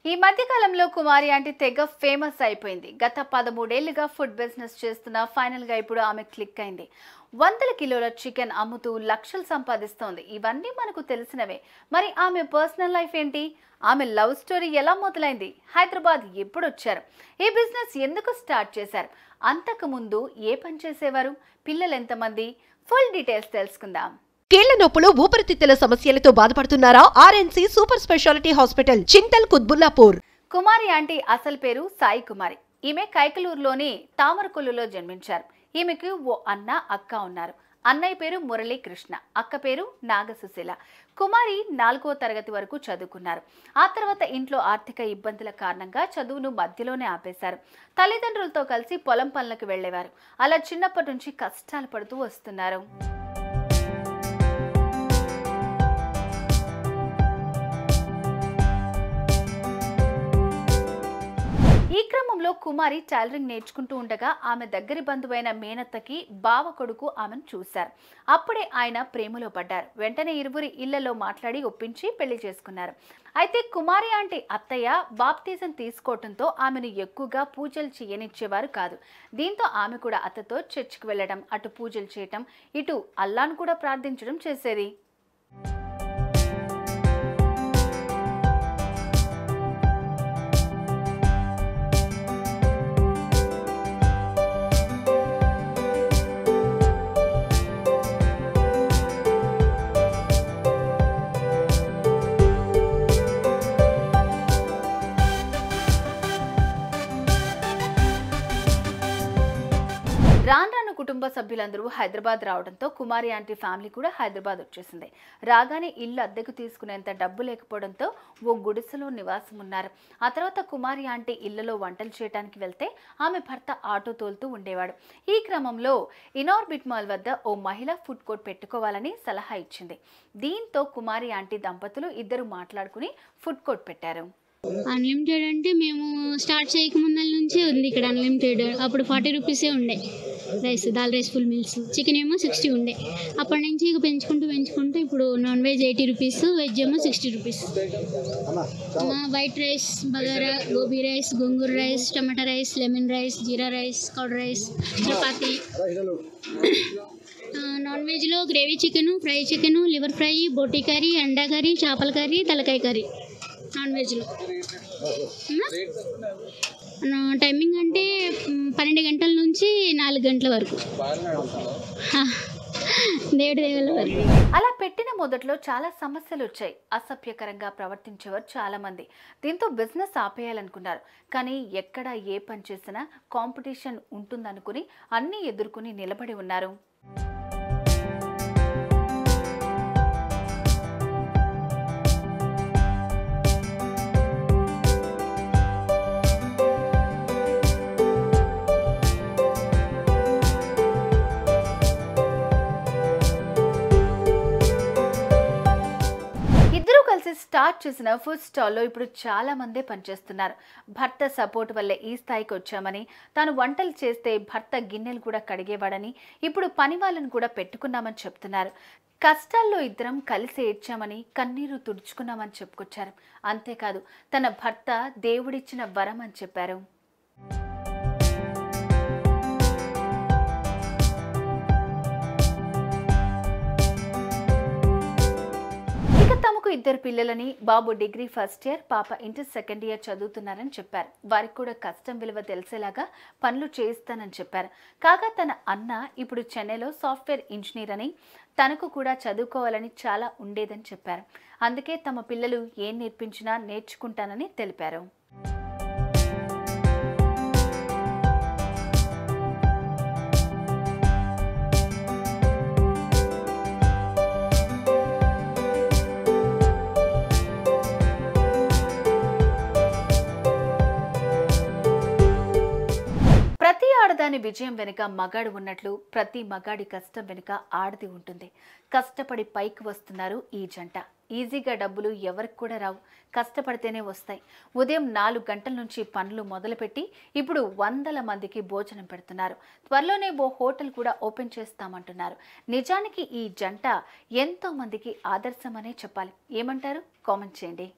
ఈ మధ్య కాలంలో కుమారి ఆంటీ తెగ ఫేమస్ అయిపోయింది. గత 13 ఏళ్లుగా ఫుడ్ బిజినెస్ చేస్తున్న ఫైనల్ గా ఇప్పుడు ఆమె క్లిక్ అయింది. వందల కిలోల చికెన్ అమ్ముతూ లక్షలు సంపాదిస్తోంది. ఇవన్నీ మనకు తెలిసినవే. మరి ఆమె పర్సనల్ లైఫ్ ఏంటి? ఆమె లవ్ స్టోరీ ఎలా మొదలైంది? హైదరాబాద్ ఎప్పుడు వచ్చారు? ఈ బిజినెస్ ఎందుకు స్టార్ట్ చేశారు? అంతకు ముందు ఏ పని చేసేవారు? పిల్లలు ఎంతమంది? ఫుల్ డీటెయిల్స్ తెలుసుకుందాం. కీళ్ల నొప్పులు ఊపిరితిత్తుల సమస్యలతో బాధపడుతున్నారా? ఆర్ఎన్సి super speciality hospital Chintal Quthbullapur. కుమారి ఆంటీ అసలు పేరు సాయి కుమారి. ఈమె కైకలూరులోని తామరకొల్లులో జన్మించారు. ఈమెకు ఓ అన్న అక్క ఉన్నారు. అన్నయ్య పేరు మురళీకృష్ణ, అక్క పేరు నాగసుశీల. కుమారి 4వ తరగతి వరకు చదువుకున్నారు. ఆ తర్వాత ఇంట్లో ఆర్థిక ఇబ్బందుల కారణంగా చదువును మధ్యలోనే ఆపేశారు. తల్లిదండ్రులతో కలిసి పొలం పనులకు వెళ్లేవారు. అలా చిన్నప్పటి నుంచి కష్టాలు పడుతూ వస్తున్నారు. ఈ క్రమంలో కుమారి టైలరింగ్ నేర్చుకుంటూ ఉండగా ఆమె దగ్గరి బంధువైన మేనత్తకి బావ కొడుకు ఆమెను చూశారు. అప్పుడే ఆయన ప్రేమలో పడ్డారు. వెంటనే ఇరువురి ఇళ్లలో మాట్లాడి ఒప్పించి పెళ్లి చేసుకున్నారు. అయితే కుమారి ఆంటీ అత్తయ్య బాప్తిజం తీసుకోవడంతో ఆమెను ఎక్కువగా పూజలు చేయనిచ్చేవారు కాదు. దీంతో ఆమె కూడా అత్తతో చర్చికి వెళ్లడం, అటు పూజలు చేయటం, ఇటు అల్లాను కూడా ప్రార్థించడం చేసేది. రాను కుటుంబ సభ్యులందరూ హైదరాబాద్ రావడంతో కుమారి ఆంటీ ఫ్యామిలీ కూడా హైదరాబాద్ వచ్చేసింది. రాగానే ఇల్లు అద్దెకు తీసుకునేంత డబ్బు లేకపోవడంతో ఓ గుడిసెలో నివాసం ఉన్నారు. ఆ తర్వాత కుమారి ఆంటీ ఇళ్లలో వంటలు చేయడానికి వెళ్తే ఆమె భర్త ఆటో తోలుతూ ఉండేవాడు. ఈ క్రమంలో ఇనార్బిట్ మాల్ వద్ద ఓ మహిళ ఫుడ్ కోర్ట్ పెట్టుకోవాలని సలహా ఇచ్చింది. దీంతో కుమారి ఆంటీ దంపతులు ఇద్దరు మాట్లాడుకుని ఫుడ్ కోర్ట్ పెట్టారు. అన్లిమిటెడ్ అంటే మేము స్టార్ట్ చేయకముందల నుంచి ఉంది ఇక్కడ అన్లిమిటెడ్. అప్పుడు 40 రూపీసే ఉండే rice, dal rice full meals. Chicken ఏమో 60 ఉండే. అప్పటి నుంచి ఇక పెంచుకుంటూ ఇప్పుడు నాన్ వెజ్ 80 రూపీస్, వెజ్ ఏమో 60 rupees. White rice, bagara, gobi rice, gongura rice, tomato rice, lemon rice, jeera rice, curd rice, chapati. Non వెజ్లో gravy chicken, fry chicken, liver fry, boti curry, anda curry, చేపల కర్రీ, తలకాయ కర్రీ. నాన్ వెజ్లో టైమింగ్ అంటే 12 గంటల నుంచి 4 గంటల వరకు, 7 గంటల వరకు. అలా పెట్టిన మొదట్లో చాలా సమస్యలు వచ్చాయి. అసభ్యకరంగా ప్రవర్తించేవారు చాలా మంది. దీంతో బిజినెస్ ఆపేయాలనుకున్నారు. కానీ ఎక్కడ ఏ పని చేసినా కాంపిటీషన్ ఉంటుందనుకుని అన్నీ ఎదుర్కొని నిలబడి ఉన్నారు. స్టార్ట్ చేసిన ఫుడ్ స్టాల్లో ఇప్పుడు చాలా మందే పనిచేస్తున్నారు. భర్త సపోర్ట్ వల్లే ఈ స్థాయికి వచ్చామని, తాను వంటలు చేస్తే భర్త గిన్నెలు కూడా కడిగేవాడని, ఇప్పుడు పని వాళ్ళని కూడా పెట్టుకున్నామని చెప్తున్నారు. కష్టాల్లో ఇద్దరం కలిసి ఏడ్చామని, కన్నీరు తుడుచుకున్నామని చెప్పుకొచ్చారు. అంతేకాదు తన భర్త దేవుడిచ్చిన వరం అని చెప్పారు. తమకు 2 పిల్లలని, బాబు డిగ్రీ ఫస్ట్ ఇయర్, పాప ఇంటర్ సెకండ్ ఇయర్ చదువుతున్నారని చెప్పారు. వారికి కూడా కష్టం విలువ తెలిసేలాగా పనులు చేయిస్తానని చెప్పారు. కాగా తన అన్న ఇప్పుడు చెన్నైలో సాఫ్ట్వేర్ ఇంజనీర్ అని, తనకు కూడా చదువుకోవాలని చాలా ఉండేదని చెప్పారు. అందుకే తమ పిల్లలు ఏం నేర్పించినా నేర్చుకుంటానని తెలిపారు. ప్రతి ఆడదాని విజయం వెనుక మగాడు ఉన్నట్లు ప్రతి మగాడి కష్టం వెనుక ఆడది ఉంటుంది. కష్టపడి పైకి వస్తున్నారు ఈ జంట. ఈజీగా డబ్బులు ఎవరికి కూడా రావు, కష్టపడితేనే వస్తాయి. ఉదయం 4 గంటల నుంచి పనులు మొదలుపెట్టి ఇప్పుడు 100 మందికి భోజనం పెడుతున్నారు. త్వరలోనే ఓ హోటల్ కూడా ఓపెన్ చేస్తామంటున్నారు. నిజానికి ఈ జంట ఎంతో మందికి ఆదర్శమనే చెప్పాలి. ఏమంటారు? కామెంట్ చేయండి.